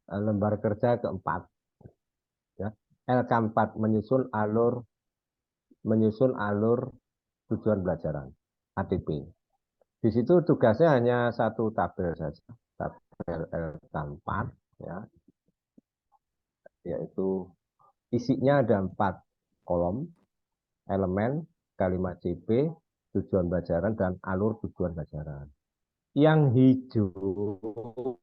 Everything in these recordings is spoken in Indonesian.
lembar kerja keempat. Ya. LK4 menyusun alur tujuan pelajaran ATP. Di situ tugasnya hanya satu tabel saja, tabel LK4, ya, yaitu isinya ada 4 kolom, elemen, kalimat CP, tujuan pelajaran, dan alur tujuan pelajaran. Yang hijau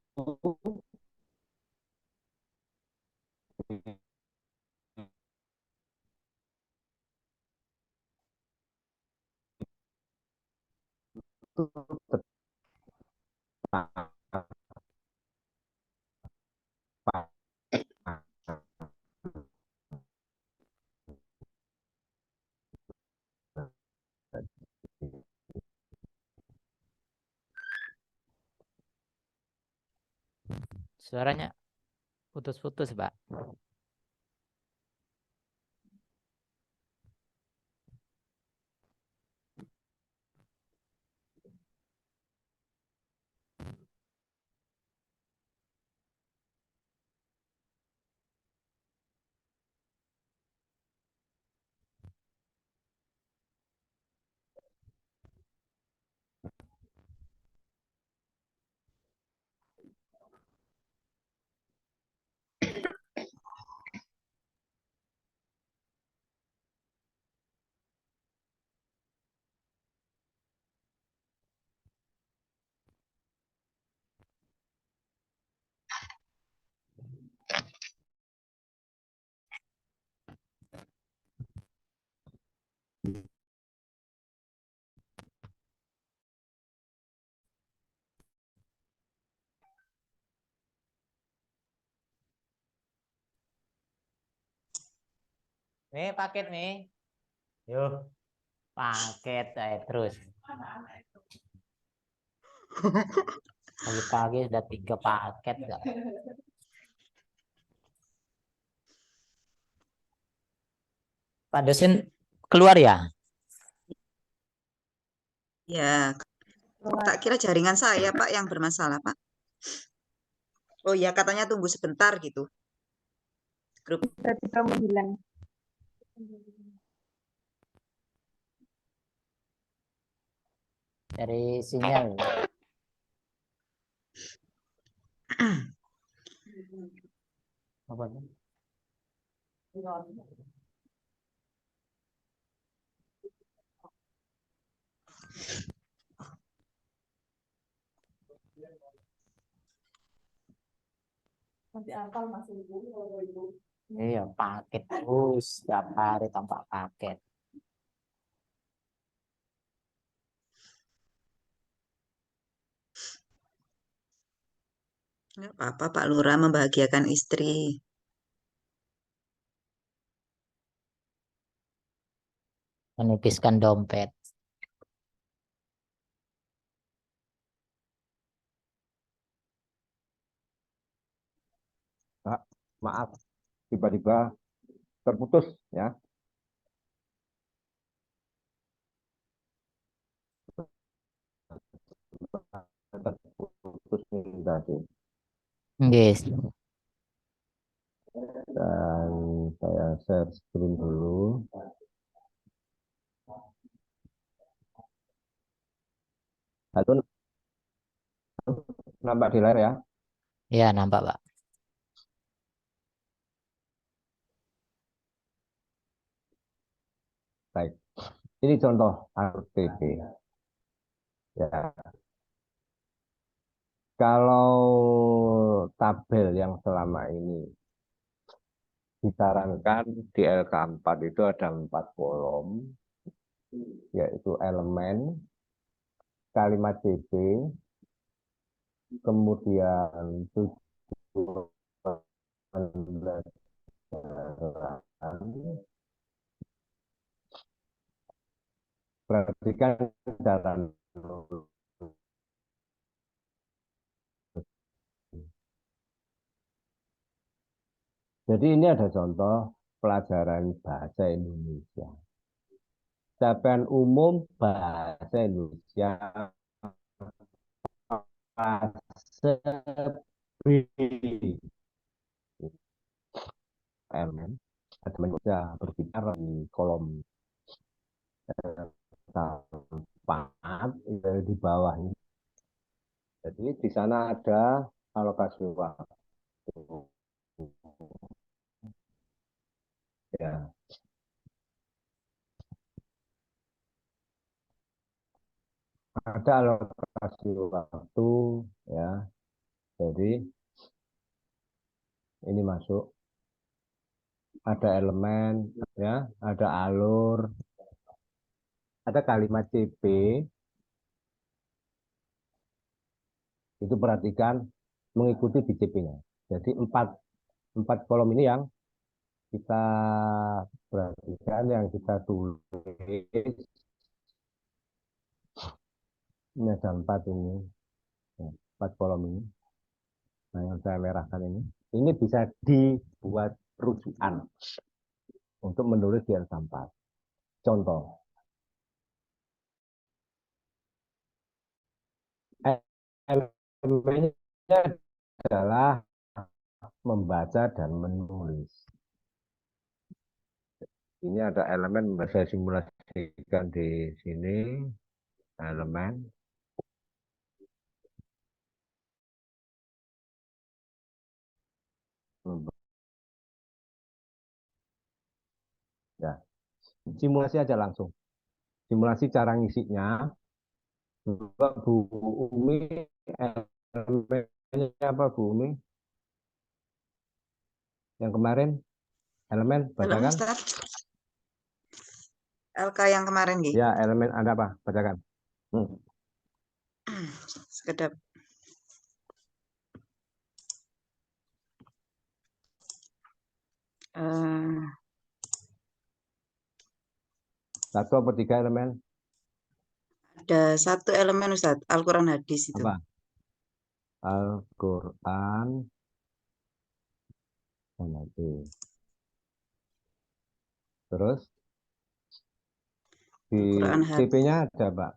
itu Suaranya putus-putus, Pak. Nih paket nih. Yuk, paket terus. Pagi-pagi sudah 3 paket enggak? Pak dosen keluar ya? Ya, tak kira jaringan saya, Pak, yang bermasalah, Pak. Oh ya, katanya tunggu sebentar gitu. Grup Tiba-tiba menghilang. Dari sinyal. Apa? Nanti apal masih ibu. Iya, paket terus setiap hari tanpa paket. Nggak apa-apa, Pak Lurah membahagiakan istri. Menipiskan dompet. Pak, maaf, tiba-tiba terputus, ya. Terputus nih tadi. Yes. Dan saya share screen dulu. Halo, nampak di layar ya? Ya, nampak, Pak. Baik. Ini contoh RTP. Ya. Kalau tabel yang selama ini disarankan di LK4 itu ada 4 kolom, yaitu elemen, kalimat CP, kemudian tujuan pelajaran. Perhatikan jalan. Jadi ini ada contoh pelajaran bahasa Indonesia. Capaian umum bahasa Indonesia fase B. Elemen bisa berbicara di kolom 4 di bawah ini. Jadi di sana ada alokasi waktu. Ya, ada alokasi waktu ya. Jadi ini masuk, ada elemen ya, ada alur, ada kalimat CP. Itu perhatikan mengikuti di CP-nya. Jadi empat kolom ini yang kita perhatikan, yang kita tulis. Ini ada 4 ini, 4 kolom ini. Nah, yang saya merahkan ini bisa dibuat rujukan untuk menulis di L4. Contoh, elemennya adalah membaca dan menulis. Ini ada elemen, saya simulasikan di sini, elemen. Ya, simulasi aja langsung. Simulasi cara ngisinya. Bu Umi, elemennya apa Bu Umi? Yang kemarin elemen Halo, bacakan. Ustaz. LK yang kemarin, Gi. Ya, elemen ada apa? Bacakan. Sekedap. Eh, 1 atau 3 elemen? ada 1 elemen, Ustaz. Al-Quran hadis itu. Apa? Al-Quran dan hadis. Terus di Al-Quran hadis. CP-nya ada, Pak.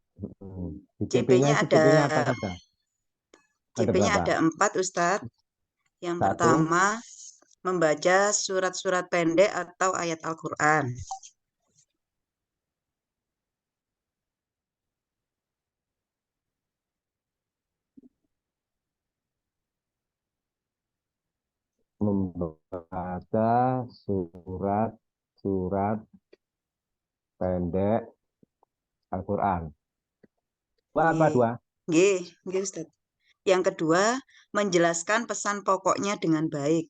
Di CP-nya CP-nya itu ada CP-nya apa saja? Ada CP-nya berapa? ada 4, Ustadz. Yang 1, pertama, membaca surat-surat pendek atau ayat Al-Quran. membaca surat-surat pendek Al-Quran. Apa 2? Nggih, Ustadz. Yang kedua, menjelaskan pesan pokoknya dengan baik.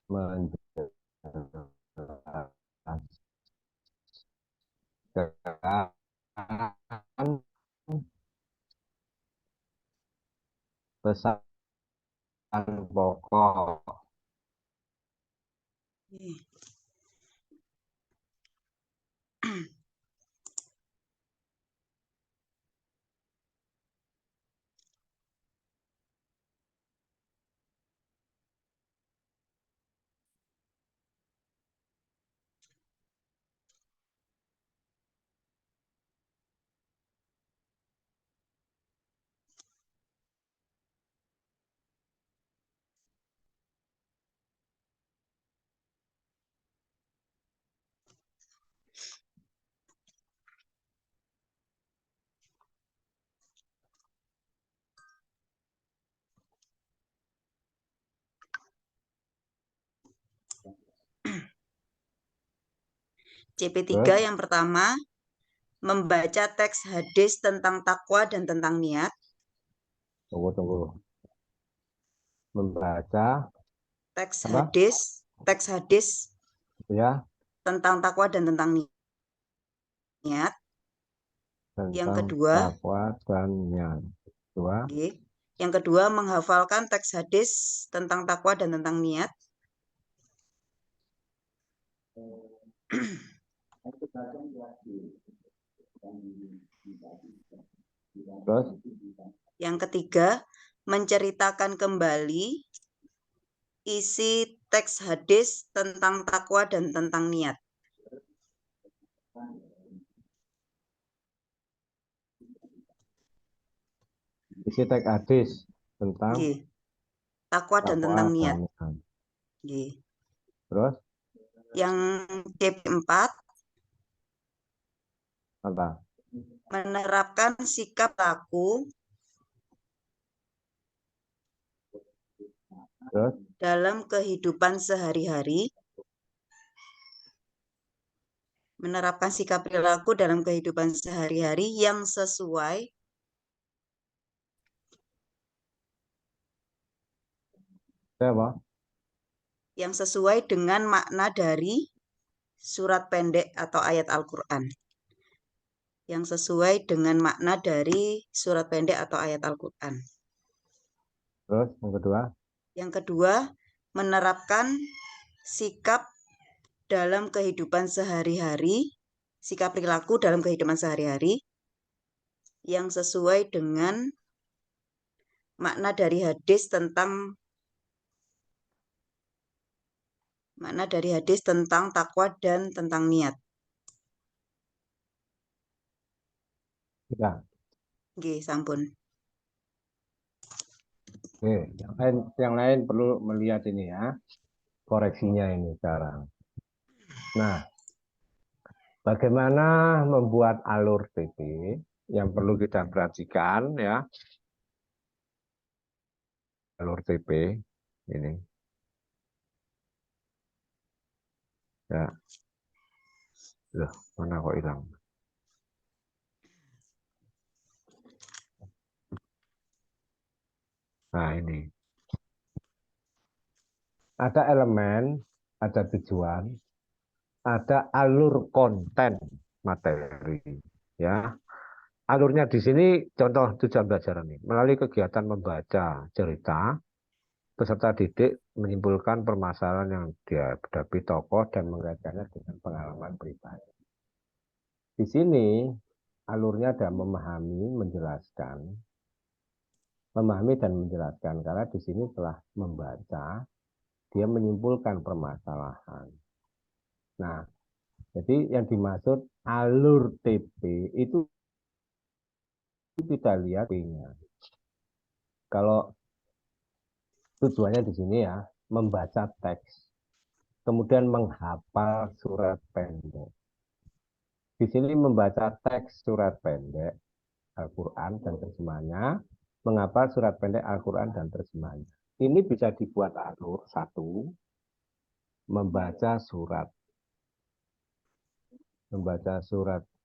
Menjelaskan pesan pokok. CP3 yang pertama, membaca teks hadis tentang takwa dan tentang niat. Tunggu. Membaca Teks apa? hadis Ya, tentang takwa dan tentang niat. Yang tentang kedua, takwa dan niat. Yang kedua, menghafalkan teks hadis tentang takwa dan tentang niat. Terus Yang ketiga, menceritakan kembali isi teks hadis tentang takwa dan tentang niat. isi teks hadis tentang Nggih. Takwa dan takwa tentang dan niat. niat. Nggih. Terus Yang C4, apa? menerapkan sikap laku Terus dalam kehidupan sehari-hari. Menerapkan sikap perilaku dalam kehidupan sehari-hari yang sesuai apa? Dengan makna dari surat pendek atau ayat Al-Quran. Yang sesuai dengan makna dari surat pendek atau ayat Al-Quran. Terus yang kedua, Yang kedua, menerapkan sikap dalam kehidupan sehari-hari, sikap perilaku dalam kehidupan sehari-hari yang sesuai dengan makna dari hadis tentang takwa dan tentang niat. sudah. Nggih, sampun. Oke, yang lain perlu melihat ini ya, koreksinya ini sekarang. Nah, bagaimana membuat alur TP yang perlu kita perhatikan ya, alur TP ini. Ya, loh, mana kok hilang? Nah, ini. Ada elemen, ada tujuan, ada alur konten materi. Ya, alurnya di sini contoh tujuan belajar ini melalui kegiatan membaca cerita, peserta didik menyimpulkan permasalahan yang dihadapi tokoh dan mengaitkannya dengan pengalaman pribadi. Di sini alurnya ada memahami dan menjelaskan karena di sini telah membaca, dia menyimpulkan permasalahan. Nah, jadi yang dimaksud alur TP itu kita lihat P-nya. Kalau tujuannya di sini ya, membaca teks, kemudian menghafal surat pendek. Di sini membaca teks surat pendek Al-Quran dan terjemahnya, menghafal surat pendek Al-Quran dan terjemahnya. Ini bisa dibuat alur satu, membaca surat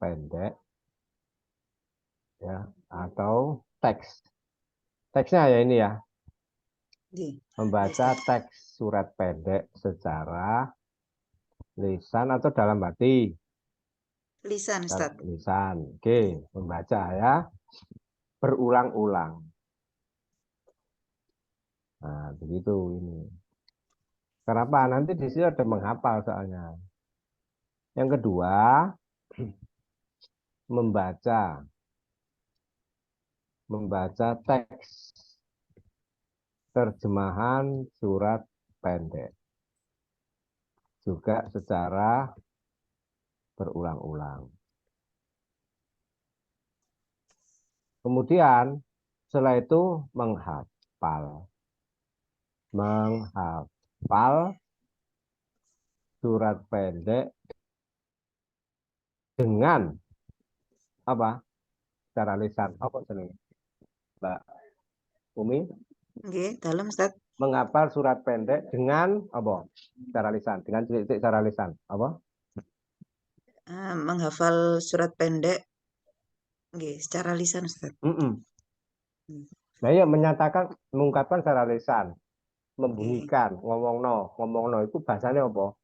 pendek, ya, atau teks. Teksnya ya ini ya, Nggih. membaca teks surat pendek secara lisan atau dalam hati. Lisan, Ustaz. Lisan, oke, membaca ya, berulang-ulang. Nah, begitu ini. Kenapa? Nanti di sini ada menghafal soalnya. Yang kedua, membaca teks terjemahan surat pendek juga secara berulang-ulang. Kemudian setelah itu menghafal surat pendek dengan apa? Secara lisan. Apa jenenge? Mbak Umi? Nggih, dalam, Ustaz. Menghafal surat pendek dengan apa? Secara lisan, dengan titik-titik secara lisan. Apa? Menghafal surat pendek nggih, secara lisan, Ustaz. Nah, ya menyatakan, mengungkapkan secara lisan, Nggih. membunyikan, ngomongno itu bahasanya apa?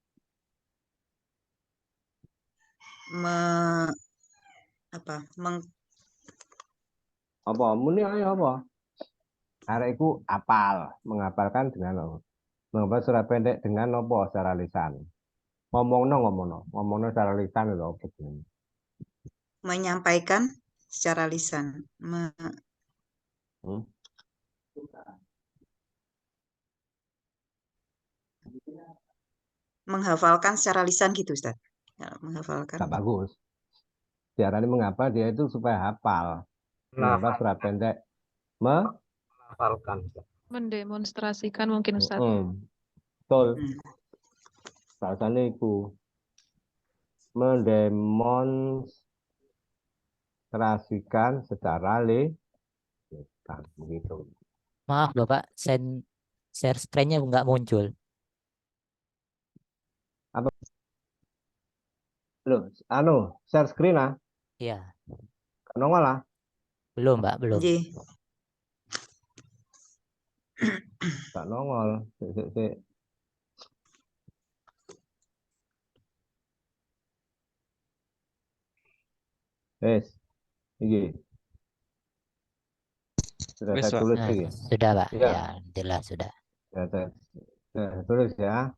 Apa? Muni ayo apa? Arek iku apal, menghafalkan dengan apa? Menghafal surat pendek dengan apa secara lisan? ngomongno secara lisan lho apa jenenge. Menyampaikan secara lisan. Hmm? Menghafalkan secara lisan gitu, Ustaz. Ya, menghafalkan. Gak bagus. Diarani menghafal dia itu supaya hafal. Menghafal surat pendek. Menghafalkan. Mendemonstrasikan mungkin Ustaz. Betul. Hmm. Bahasanya itu mendemonstrasikan secara lisan begitu. Maaf Bapak, share screen-nya nggak muncul. Loh, share screen lah. Iya, Nongol lah. belum Mbak, belum. Nggih. Gak nongol. Sik. Wes, iki. Sudah Wes, saya Pak. tulis Nah, iki. sudah Pak, Iya. ya jelas sudah. Saya tulis ya.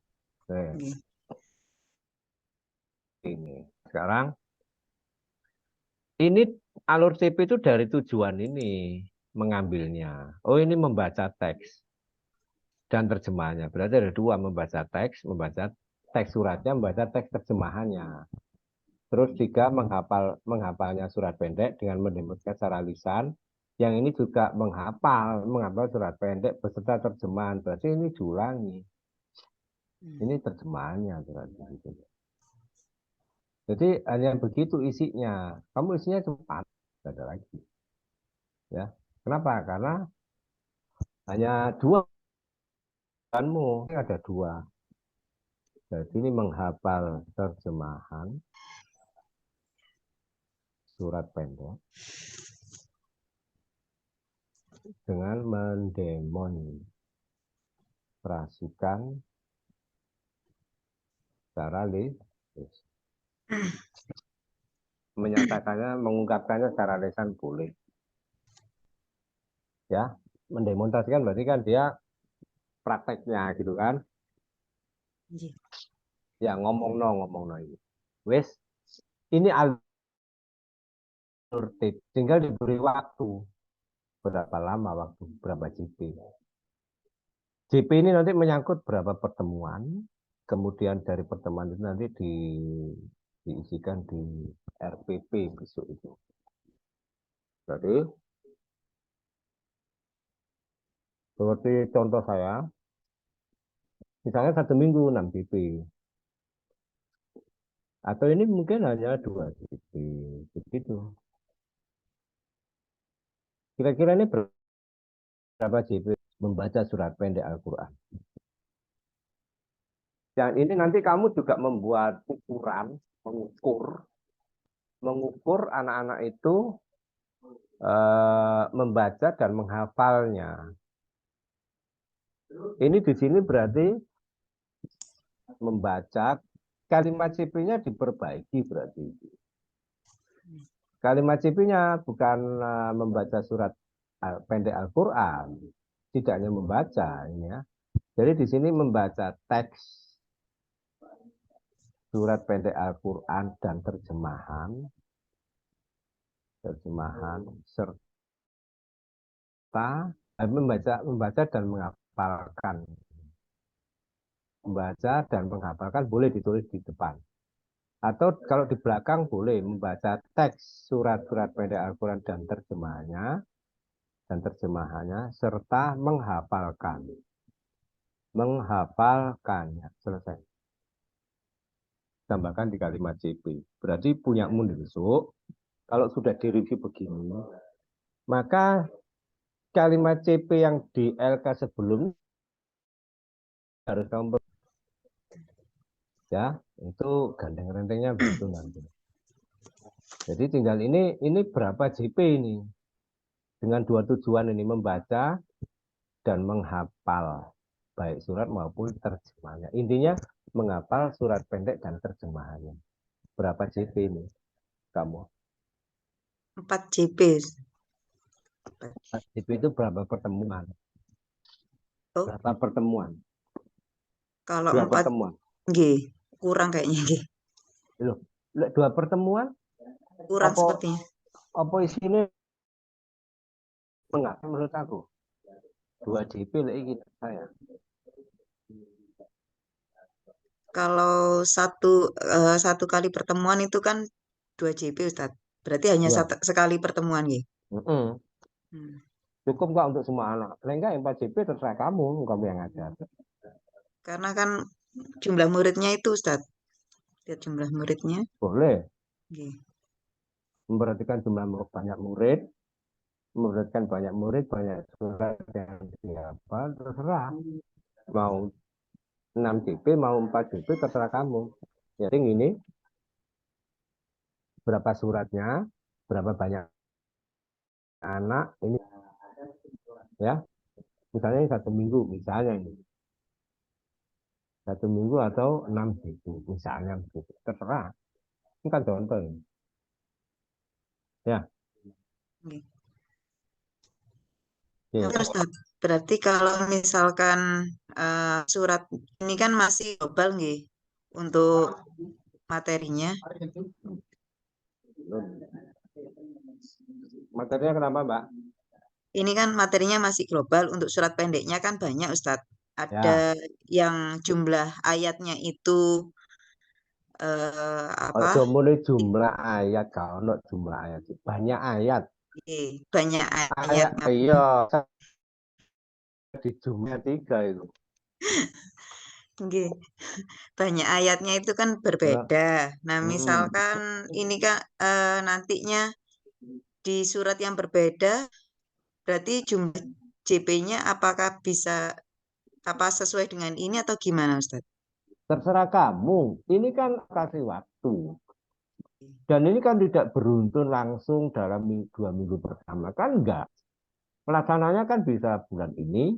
Oke, Nggih. ini. Sekarang ini alur CP itu dari tujuan ini mengambilnya. Oh, ini membaca teks dan terjemahannya. Berarti ada dua, membaca teks suratnya, membaca teks terjemahannya. Terus tiga, menghafalnya surat pendek dengan mendemokan secara lisan. Yang ini juga menghafal surat pendek beserta terjemahan. Berarti ini diulangi. Ini terjemahannya berarti. Jadi hanya begitu isinya. Kamu isinya cepat, tidak ada lagi. Ya, kenapa? Karena hanya dua ini ada dua. Jadi ini menghafal terjemahan surat pendek dengan mendemonstrasikan secara lisan. Menyatakannya, mengungkapkannya secara lisan boleh. Ya, mendemonstrasikan berarti kan dia prakteknya gitu kan. Nggih. Ya ngomong ini. Wes, ini alur tip, tinggal diberi waktu. Berapa lama waktu, berapa JP. JP ini nanti menyangkut berapa pertemuan, kemudian dari pertemuan itu nanti diisikan di RPP besok itu. Jadi, seperti contoh saya, misalnya 1 minggu 6 JP. Atau ini mungkin hanya 2 JP. Begitu. Kira-kira ini berapa JP membaca surat pendek Al-Quran? Yang ini nanti kamu juga membuat ukuran, mengukur anak-anak itu membaca dan menghafalnya. Ini di sini berarti membaca, kalimat CP-nya diperbaiki berarti. Kalimat CP-nya bukan membaca surat pendek Al-Quran, tidak hanya membaca ini ya. Jadi di sini membaca teks surat pendek Al-Quran dan terjemahan serta membaca dan menghafalkan. Membaca dan menghafalkan boleh ditulis di depan. Atau kalau di belakang boleh membaca teks surat-surat pendek Al-Quran dan terjemahannya serta menghafalkannya. Selesai. Tambahkan di kalimat CP. Berarti punyamu besok, kalau sudah direview begini, maka kalimat CP yang di LK sebelumnya harus kamu ya, itu gandeng rentengnya begitu nanti. Jadi tinggal ini berapa JP ini? Dengan dua tujuan ini, membaca dan menghafal baik surat maupun terjemahannya. Intinya menghafal surat pendek dan terjemahannya. Berapa JP ini kamu? 4 JP. 4 JP itu berapa pertemuan? Oh. Berapa pertemuan? Kalau Berapa 4 pertemuan? nggih. kurang kayaknya nggih. Loh, lek 2 pertemuan Kurang apa sepertinya. apa isinya enggak menurut aku. 2 JP lek iki saya. Kalau satu kali pertemuan itu kan 2 JP Ustadz. Berarti hanya 2. sekali pertemuan nggih. Mm-mm. Hmm. Cukup nggak untuk semua anak? Lek enggak 4 JP terserah kamu yang ngajar. Karena kan jumlah muridnya itu Ustadz. Lihat jumlah muridnya. Boleh Nggih. memperhatikan jumlah banyak murid, memperhatikan banyak murid, banyak surat yang dihafal, terserah. Mau 6 JP, mau 4 JP, terserah kamu. Jadi ini berapa suratnya, berapa banyak anak, ini ya. Misalnya ini 1 minggu, misalnya ini. 1 minggu atau 6 JP, misalnya begitu. Terserah. Ini kan contoh ini. Ya. Nggih. Oke. Kan Ustadz, berarti kalau misalkan surat ini kan masih global nggih untuk materinya. Materinya kenapa, Mbak? Ini kan materinya masih global, untuk surat pendeknya kan banyak Ustadz. Ya, Ada yang jumlah ayatnya itu apa? ojo mulai jumlah ayat, kalau jumlah ayat. Banyak ayat. Banyak Ayat, ayatnya. iya. Di jumlah 3 itu. Nggih. Banyak ayatnya itu kan Ya. berbeda. Nah, Hmm. misalkan ini kan nantinya di surat yang berbeda, berarti jumlah JP-nya apakah bisa apa sesuai dengan ini atau gimana, Ustaz? Terserah kamu. Ini kan kasih waktu. Dan ini kan tidak beruntun langsung dalam 2 minggu pertama. Kan enggak. Pelaksananya kan bisa bulan ini,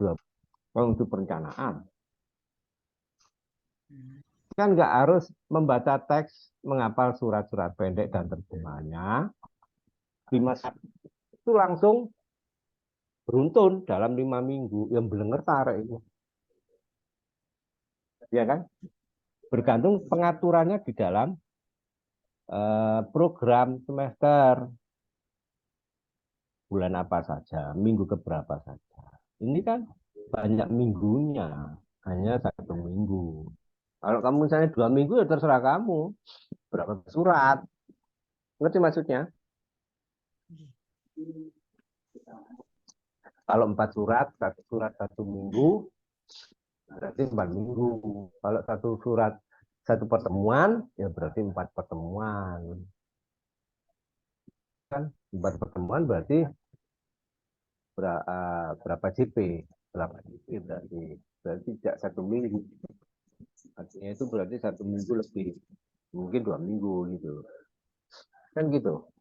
2 untuk perencanaan. Kan enggak harus membaca teks, menghafal surat-surat pendek dan terjemahnya. Di masa itu langsung beruntun dalam 5 minggu. Yang belengar tarik itu. Ya kan? Bergantung pengaturannya di dalam program semester. Bulan apa saja, minggu keberapa saja. Ini kan banyak minggunya, hanya 1 minggu. Kalau kamu misalnya 2 minggu ya terserah kamu. Berapa surat. Ngerti maksudnya? Kalau 4 surat, 1 surat 1 minggu, berarti 4 minggu. Kalau 1 surat 1 pertemuan, ya berarti 4 pertemuan. Kan 4 pertemuan berarti berapa JP? Berapa JP berarti tidak 1 minggu. Artinya itu berarti 1 minggu lebih. Mungkin 2 minggu gitu. Kan gitu.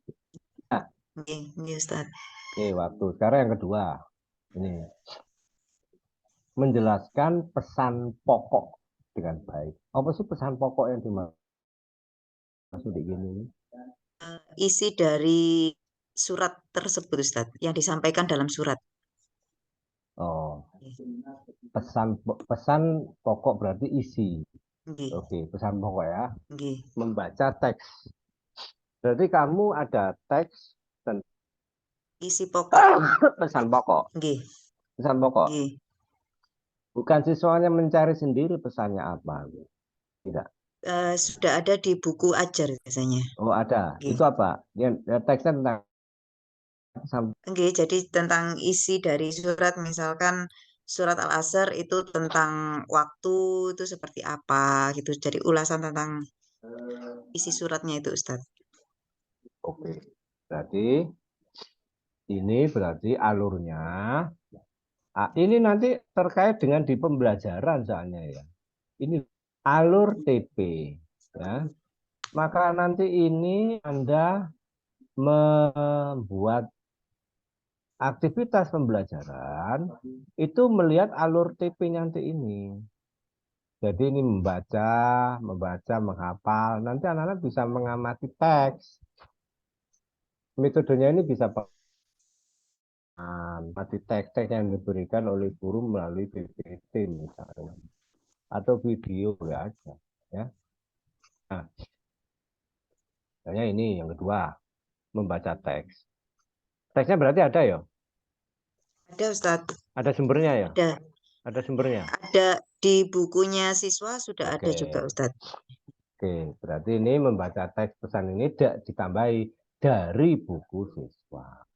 Nah, Nggih, Ustaz. oke, waktu. Sekarang yang kedua. Ini. Menjelaskan pesan pokok dengan baik. Apa sih pesan pokok yang dimaksud di gini? Isi dari surat tersebut, Ustaz, yang disampaikan dalam surat. Oh, pesan pokok berarti isi. Nggih, Oke, pesan pokok ya. nggih. Membaca teks. Berarti kamu ada teks dan Isi pokok. pesan pokok. Nggih, Pesan pokok. nggih. Bukan siswanya mencari sendiri pesannya apa. Tidak. Sudah ada di buku ajar biasanya. Oh, ada. Nggih. Itu apa? Teksnya tentang Nggih, jadi tentang isi dari surat, misalkan surat Al-Asr itu tentang waktu itu seperti apa gitu. Jadi ulasan tentang isi suratnya itu, Ustaz. Oke. Berarti ini berarti alurnya. Ini nanti terkait dengan di pembelajaran soalnya ya. Ini alur TP ya. Maka nanti ini Anda membuat aktivitas pembelajaran itu melihat alur TP nanti ini. Jadi ini membaca, menghafal. Nanti anak-anak bisa mengamati teks. Metodenya ini bisa mengamati teks-teks yang diberikan oleh guru melalui PPT misalnya. atau video ya ada ya. Nah, misalnya ini yang kedua, membaca teks. Teksnya berarti ada ya? Ada Ustadz, Ada sumbernya ya? ada. Ada sumbernya? Ada di bukunya siswa sudah ada Oke. juga Ustadz. Oke, berarti ini membaca teks pesan ini tidak ditambahi dari buku siswa.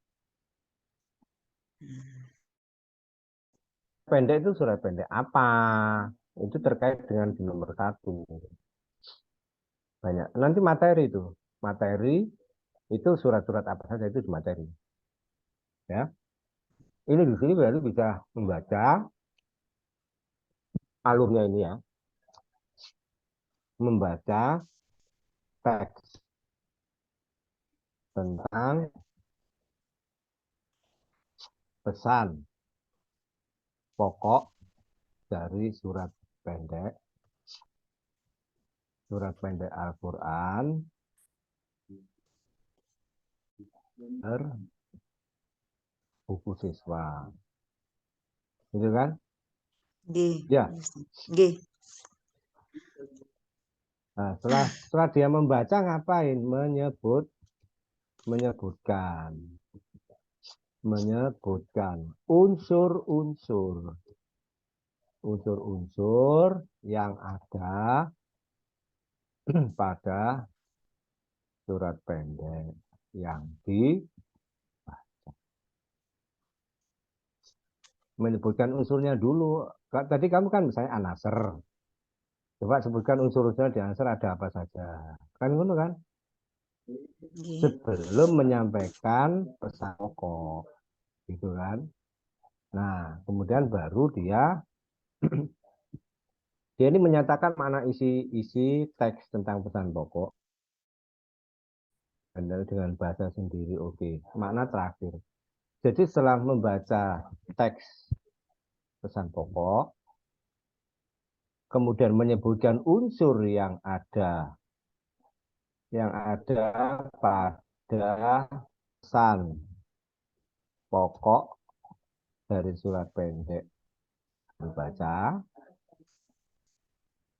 Pendek itu surat pendek apa? Itu terkait dengan di nomor 1. Banyak. Nanti materi itu. Materi itu surat-surat apa saja itu di materi. Ya. Ini di sini berarti bisa membaca alurnya ini ya. Membaca teks tentang pesan pokok dari surat pendek Al-Quran buku siswa. Gitu kan? Nggih. Ya. Nggih. Nah, setelah dia membaca ngapain? Menyebutkan unsur-unsur yang ada pada surat pendek yang menyebutkan unsurnya dulu. Tadi kamu kan misalnya an-nasr. Coba sebutkan unsur-unsurnya di an-nasr ada apa saja. Kan ngono kan? Nggih. Sebelum menyampaikan pesan pokok. Gitu kan? Nah, kemudian baru dia ini menyatakan makna isi teks tentang pesan pokok dan dengan bahasa sendiri. Oke. Makna terakhir. Jadi setelah membaca teks pesan pokok, kemudian menyebutkan unsur yang ada pada pesan pokok dari surat pendek dibaca.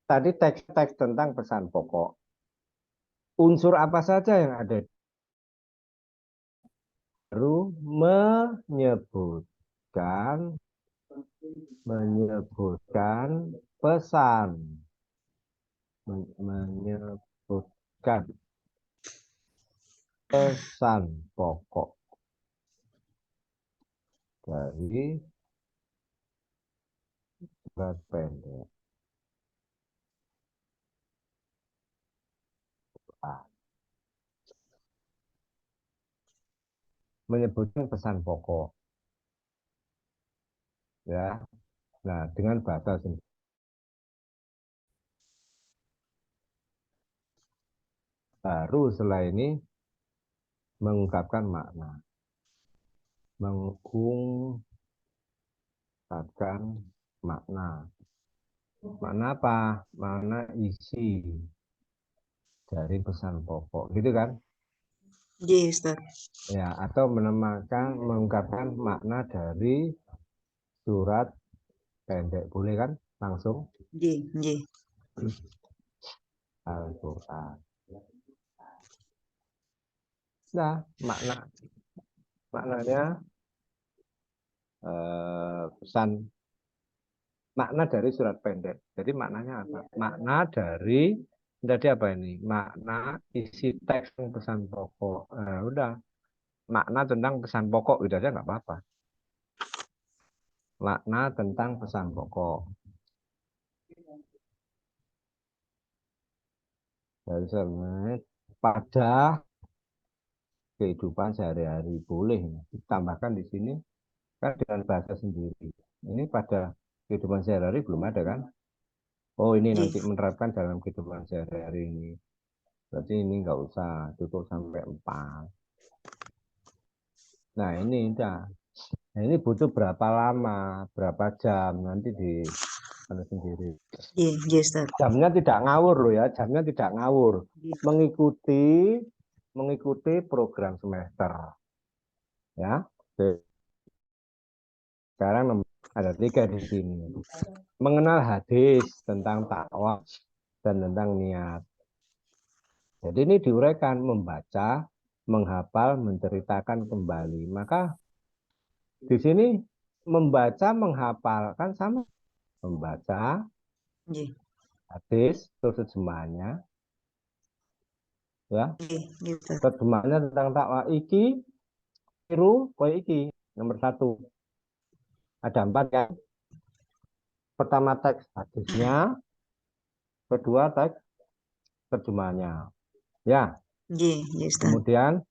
Tadi teks-teks tentang pesan pokok. Unsur apa saja yang ada? Baru menyebutkan pesan. Menyebutkan pesan pokok dari surat pendek. Menyebutkan pesan pokok. Ya. Nah, dengan bahasa sendiri. Baru setelah ini mengungkapkan makna. Mengungkapkan makna. Makna apa? Makna isi dari pesan pokok. Gitu kan? Nggih, Ustaz. Ya, atau mengungkapkan makna dari surat pendek. Boleh kan? Langsung Nggih, nggih. Al-Quran. Nah, maknanya pesan makna dari surat pendek. Jadi maknanya apa? Makna dari tadi apa ini? Makna isi teks pesan pokok. Udah. Makna tentang pesan pokok udah aja nggak apa-apa. Makna tentang pesan pokok. Dari pada kehidupan sehari-hari boleh ditambahkan di sini kan dengan bahasa sendiri. Ini pada kehidupan sehari-hari belum ada kan? Oh ini nanti menerapkan dalam kehidupan sehari-hari ini. Berarti ini nggak usah tutup sampai 4. Nah ini udah. Nah, ini butuh berapa lama, berapa jam nanti di mana sendiri. Nggih, nggih, Ustaz. Jamnya tidak ngawur loh ya, jamnya tidak ngawur. Mengikuti program semester. Ya. Sekarang ada 3 di sini. Mengenal hadis tentang takwa dan tentang niat. Jadi ini diuraikan membaca, menghafal, menceritakan kembali. Maka di sini membaca, menghafalkan sama. Membaca Nggih. hadis terus terjemahannya, ya. Nggih, gitu. Terjemahannya tentang takwa iki, tiru, koyo iki. Nomor 1. Ada 4 kan? Pertama teks hadisnya, kedua teks terjemahannya. Ya, Nggih, nggih, Ustaz. kemudian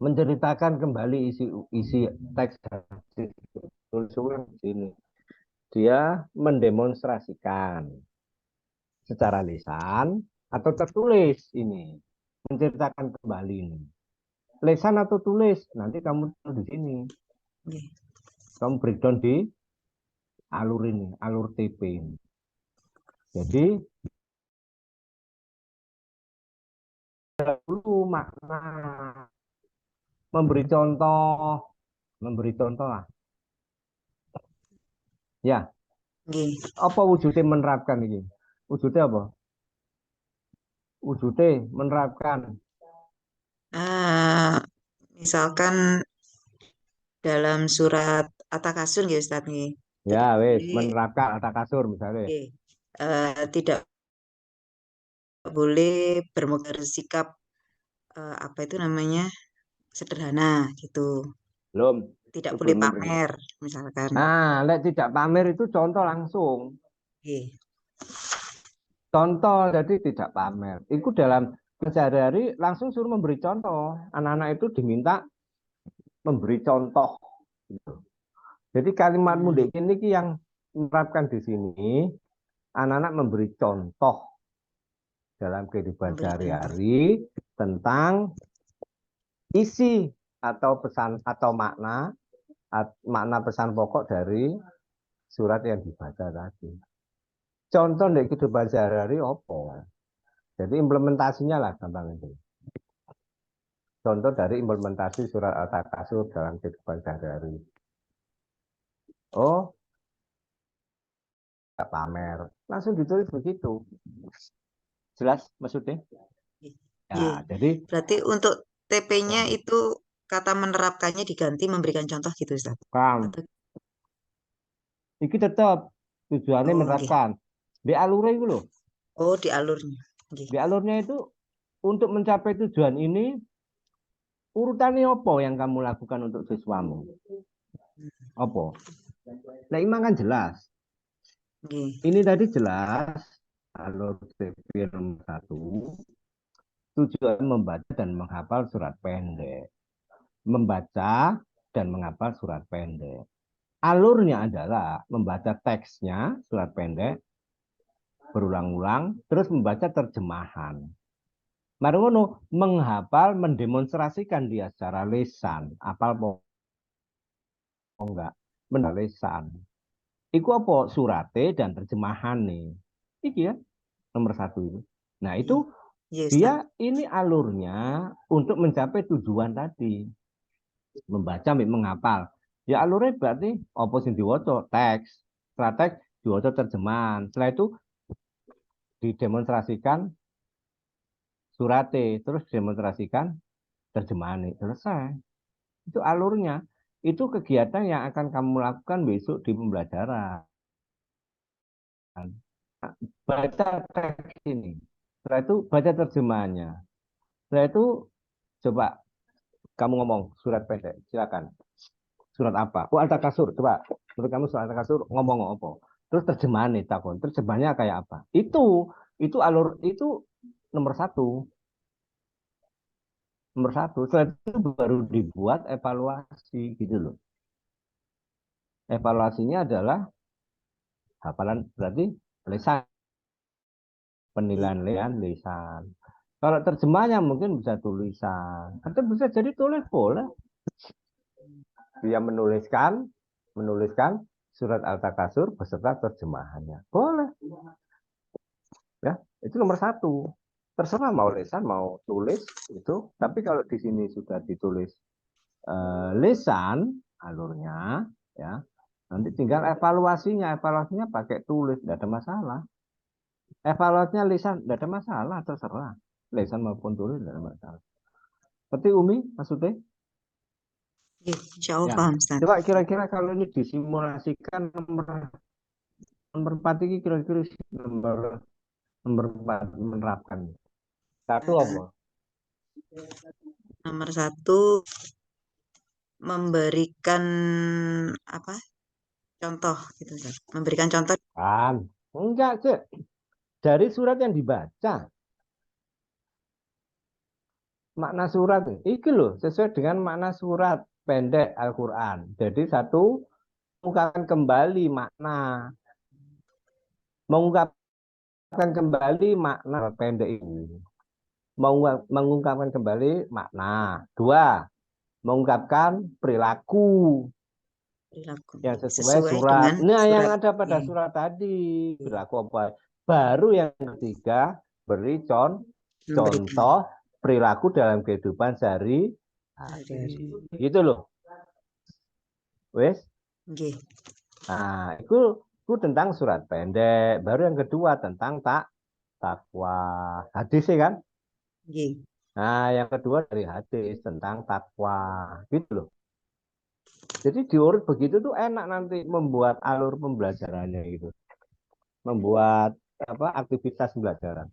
menceritakan kembali isi teks hadis tulis ulang di sini. Dia mendemonstrasikan secara lisan atau tertulis ini, menceritakan kembali ini. Lisan atau tulis, nanti kamu tulis di sini. Nggih. Kamu breakdown di alur ini, alur TP ini. Jadi dulu makna memberi contoh lah. Ya, Nggih. apa wujudnya menerapkan ini? Wujudnya apa? Wujudnya menerapkan. Misalkan dalam surat At-Takasur nggih Ustaz nggih. Tidak Ya, wes boleh menerapkan atas kasur misalnya. nggih, tidak boleh bersikap apa itu namanya? Sederhana gitu. Belum. Tidak Itu boleh belum menerima. pamer misalkan. Nah, lek tidak pamer itu contoh langsung. Nggih. Contoh, jadi tidak pamer. Itu dalam sehari-hari langsung suruh memberi contoh. Anak-anak itu diminta memberi contoh. Gitu. Jadi kalimat mudik ini yang menerapkan di sini, anak-anak memberi contoh dalam kehidupan Memberi contoh. sehari-hari tentang isi atau pesan atau makna pesan pokok dari surat yang dibaca tadi. Contoh dari kehidupan sehari-hari apa? Jadi implementasinya lah gampang itu. Contoh dari implementasi surat Al-Takasur dalam kehidupan sehari-hari. Oh, tidak pamer. Langsung ditulis begitu. Jelas maksudnya? Ya, jadi Berarti untuk TP-nya itu kata menerapkannya diganti memberikan contoh gitu Ustaz. Atau ini tetap tujuannya Oh, menerapkan. Di alurnya itu loh. oh di alurnya. Nggih. Di alurnya itu untuk mencapai tujuan ini urutannya apa yang kamu lakukan untuk siswamu? Apa? Nah, ini kan jelas. Nggih. Ini tadi jelas alur TP nomor 1 tujuan membaca dan menghafal surat pendek. Membaca dan menghafal surat pendek. Alurnya adalah membaca teksnya surat pendek berulang-ulang terus membaca terjemahan. Marono menghafal mendemonstrasikan dia secara lisan, apal enggak, lisan. Iku apa surate dan terjemahan nih. Iki ya nomor 1 itu. Nah itu Iya, Ustaz. dia ini alurnya untuk mencapai tujuan tadi. Membaca, menghafal. Ya alurnya berarti apa sing diwaca teks. Setelah teks diwaca terjemahan. Setelah itu didemonstrasikan surate, terus demonstrasikan terjemahan. Selesai. Itu alurnya. Itu kegiatan yang akan kamu lakukan besok di pembelajaran. Baca teks ini. Setelah itu baca terjemahannya. Setelah itu coba kamu ngomong surat pendek. Silakan. Surat apa? Oh, Al-Takasur. Coba. Menurut kamu surat Al-Takasur ngomong apa? Terus terjemahan nih, takon. Terjemahannya kayak apa? Itu alur itu nomor 1. Nomor 1. Setelah itu baru dibuat evaluasi gitu loh. Evaluasinya adalah hafalan berarti lisan. Penilaian lisan. Kalau terjemahnya mungkin bisa tulisan. Atau bisa jadi tulis boleh. Dia menuliskan surat Al-Takasur beserta terjemahannya. Boleh. Ya, itu nomor 1. Terserah mau lisan, mau tulis itu. Tapi kalau di sini sudah ditulis lisan, alurnya, ya. Nanti tinggal evaluasinya pakai tulis, tidak ada masalah. Evaluasinya lisan, tidak ada masalah, terserah. Lisan maupun tulis, tidak ada masalah. Seperti Umi, maksudnya? Insya Allah Ya. paham, Ustaz. Coba kira-kira kalau ini disimulasikan nomor 4 ini kira-kira nomor 4 menerapkan. Satu apa? Nomor 1 memberikan apa? Contoh gitu, Ustaz. Memberikan contoh. Kan? Enggak, Cek. Dari surat yang dibaca. Makna surat iki loh, sesuai dengan makna surat pendek Al-Qur'an. Jadi satu, mengungkapkan kembali makna. Mengungkapkan kembali makna pendek itu. Mengungkapkan kembali makna. 2, mengungkapkan perilaku yang sesuai surat. dengan Nah, yang surat. ada pada surat tadi, perilaku apa? Baru yang ketiga, beri contoh perilaku dalam kehidupan sehari-hari. Gitu loh. Wes? Nggih. Nah, itu tentang surat pendek. Baru yang kedua tentang takwa. Hadis kan? Nggih. Nah, yang kedua dari hadis tentang takwa. Gitu loh. Jadi diurut begitu tuh enak nanti membuat alur pembelajarannya gitu. Membuat aktivitas pembelajaran.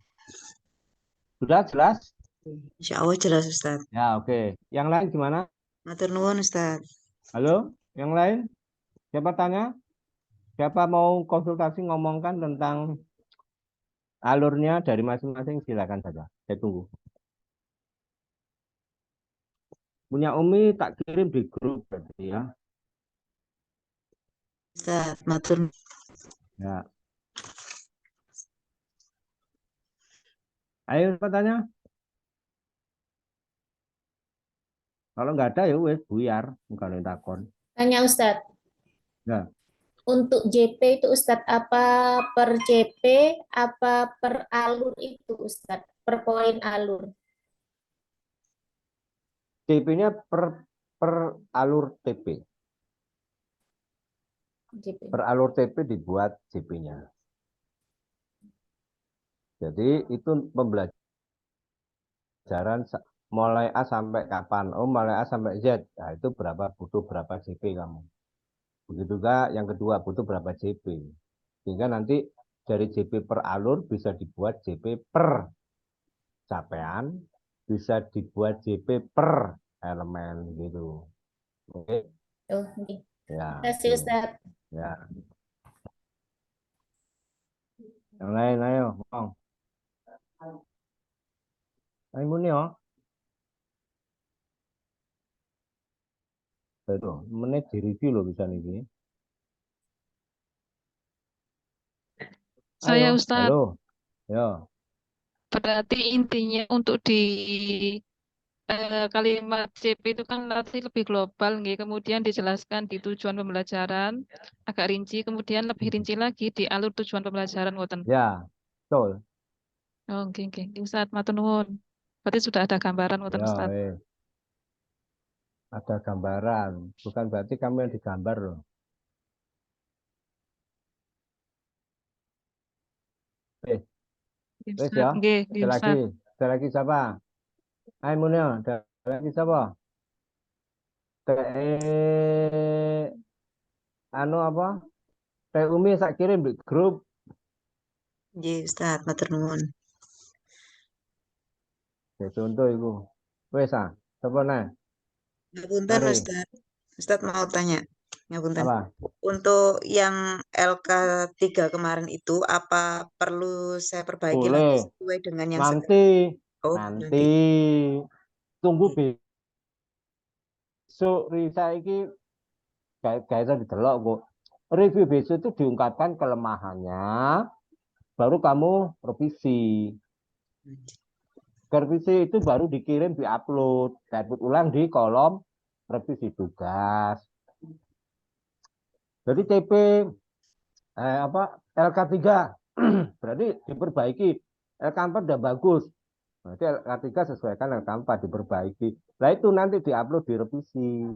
Sudah jelas? Insya Allah jelas, Ustaz. Ya, oke. Yang lain gimana? Matur nuwun, Ustaz. Halo? Yang lain? Siapa tanya? Siapa mau konsultasi ngomongkan tentang alurnya dari masing-masing, silakan saja. Saya tunggu. Punya Umi tak kirim di grup berarti ya. Ustaz, matur. Ya. Ayo tanya. Kalau nggak ada ya wes buyar, bukan takon. Tanya Ustadz, Ya. untuk JP itu Ustadz apa per JP, apa per alur itu Ustadz, per poin alur? TP-nya per alur TP. JP. Per alur TP dibuat JP-nya. Jadi itu pembelajaran mulai A sampai kapan? Oh, mulai A sampai Z. Nah, itu butuh berapa JP kamu. Begitu juga yang kedua butuh berapa JP. Sehingga nanti dari JP per alur bisa dibuat JP per capaian, bisa dibuat JP per elemen gitu. Oke. Oh, okay. Ya. Terima kasih Ustadz. Ya. Yang lain ayo, Bang. Ayo muni ya. Betul, menit di review loh bisa nih. Saya Ayo, Ustadz. halo. Ya. Berarti intinya untuk di kalimat CP itu kan nanti lebih global, nggih. Kemudian dijelaskan di tujuan pembelajaran agak rinci, kemudian lebih rinci lagi di alur tujuan pembelajaran, ngoten. Ya, betul. Oh, nggih, nggih. Ustadz, matur nuwun. Berarti sudah ada gambaran, ngoten Ya, Ustadz. ada gambaran. Bukan berarti kamu yang digambar loh. Nggih, Wes Ustadz. ya. Nggih, nggih, Ada lagi. Ustadz. Ada lagi siapa? Ayo Munio, ada lagi siapa? Anu apa? Teh Umi sak kirim di grup. Nggih, Ustaz, matur nuwun. Ya contoh itu. Wes ah, sapa nah? Ngapunten, Mari. Ustaz. Ustaz mau tanya. Ngapunten. Apa? Untuk yang LK3 kemarin itu apa perlu saya perbaiki lagi Boleh. sesuai dengan yang Nanti. Oh, Nanti. Tunggu besok Risa iki kayak didelok kok. Review besok itu diungkapkan kelemahannya, baru kamu revisi. Revisi itu baru dikirim, diupload, diupload ulang di kolom revisi tugas. Jadi TP LK3 berarti diperbaiki. LK4 udah bagus. Berarti LK3 sesuaikan LK4 diperbaiki. Nah itu nanti diupload, direvisi.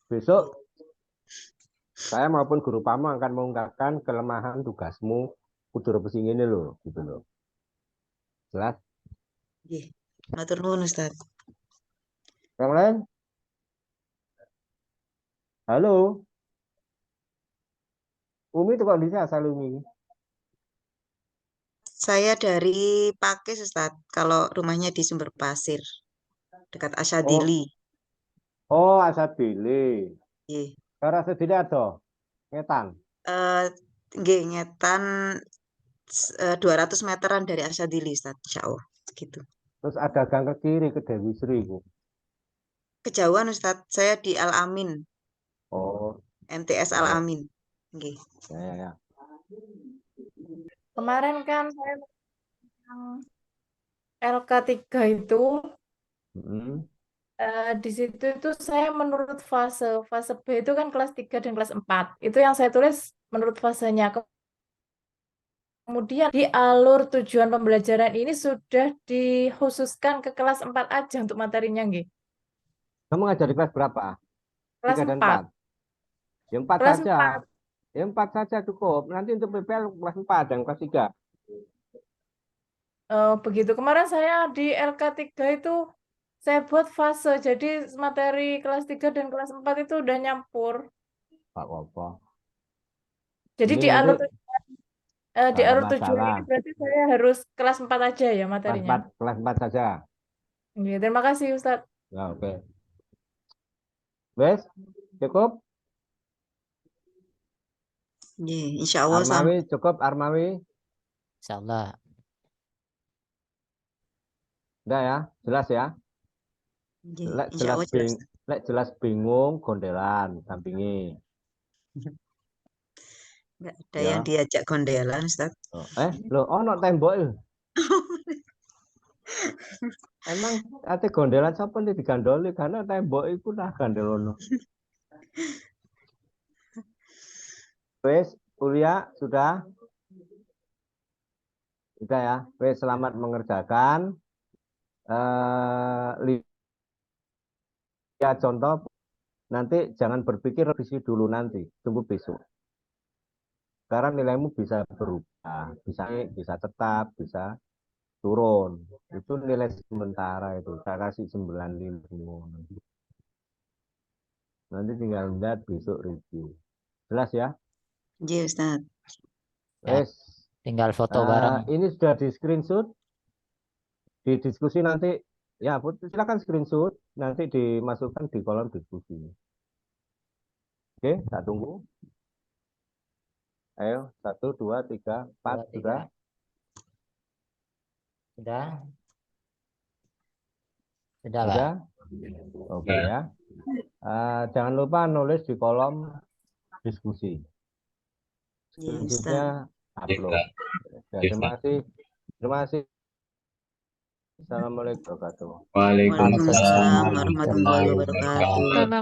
besok saya maupun guru PAMU akan mengungkapkan kelemahan tugasmu kudu rebus ini loh, gitu loh. Jelas? Nggih. Matur nuwun Ustaz. Yang lain? Halo? Umi itu kok bisa asal Umi? Saya dari Pakis Ustaz, kalau rumahnya di Sumber Pasir, dekat Oh, Asadili. oh Asadili. Nggih. Kalau Asadili ada? Ngetan? Nggih, ngetan 200 meteran dari Asadili Ustaz, insyaallah. Gitu. Terus ada gang ke kiri ke Dewi Sri. Kejauhan Ustaz, saya di Al Amin, Oh, MTS Al oh, Amin. Nggih. ya. Kemarin kan saya yang LK3 itu Mm-mm. di situ itu saya menurut fase B itu kan kelas 3 dan kelas 4. Itu yang saya tulis menurut fasenya. Kemudian di alur tujuan pembelajaran ini sudah dikhususkan ke kelas 4 aja untuk materinya nggih. Kamu ngajar di kelas berapa? Kelas 3 dan 4. 4? Yang 4 Kelas saja. 4. Yang 4 saja cukup. Nanti untuk PPL kelas 4 dan kelas 3. Begitu. Kemarin saya di LK3 itu saya buat fase. Jadi materi kelas 3 dan kelas 4 itu udah nyampur. Pak apa? Jadi Ini di nanti alur di kalau alur tujuan masalah ini berarti saya harus kelas 4 aja ya materinya. kelas 4 saja. Oke, terima kasih Ustadz. Ya, oke. Wes, cukup? Nggih, insyaallah Armawi cukup Armawi? Insyaallah. Udah ya, jelas ya. nggih, Lek insyaallah jelas. jelas bingung gondelan dampingi. Enggak ada Ya. yang diajak gondelan Ustaz. Oh, loh, ono tembok itu. Emang ate gondelan sapa nih digandoli karena tembok itu lah gandelono. Wes, kuliah sudah? Sudah ya. Wes, selamat mengerjakan. Lihat contoh. Nanti jangan berpikir revisi dulu nanti. Tunggu besok. Karena nilaimu bisa berubah. Bisa tetap, bisa turun. Itu nilai sementara itu. Saya kasih 95. Nanti tinggal lihat besok review. Jelas ya? Nggih Ustaz. Ya, Wes. tinggal foto bareng. Ini sudah di screenshot, di diskusi nanti, ya silakan screenshot, nanti dimasukkan di kolom diskusi. Oke, kita tunggu. Ayo, 1, 2, 3, 4, 2, 3. sudah? Sudah? Sudah, Pak. Sudah? Oke ya. Jangan lupa nulis di kolom diskusi. Nggih Ustaz. Screenshotnya upload. Ya, terima kasih. Terima kasih. Assalamualaikum warahmatullahi wabarakatuh. Waalaikumsalam warahmatullahi wabarakatuh. Salam.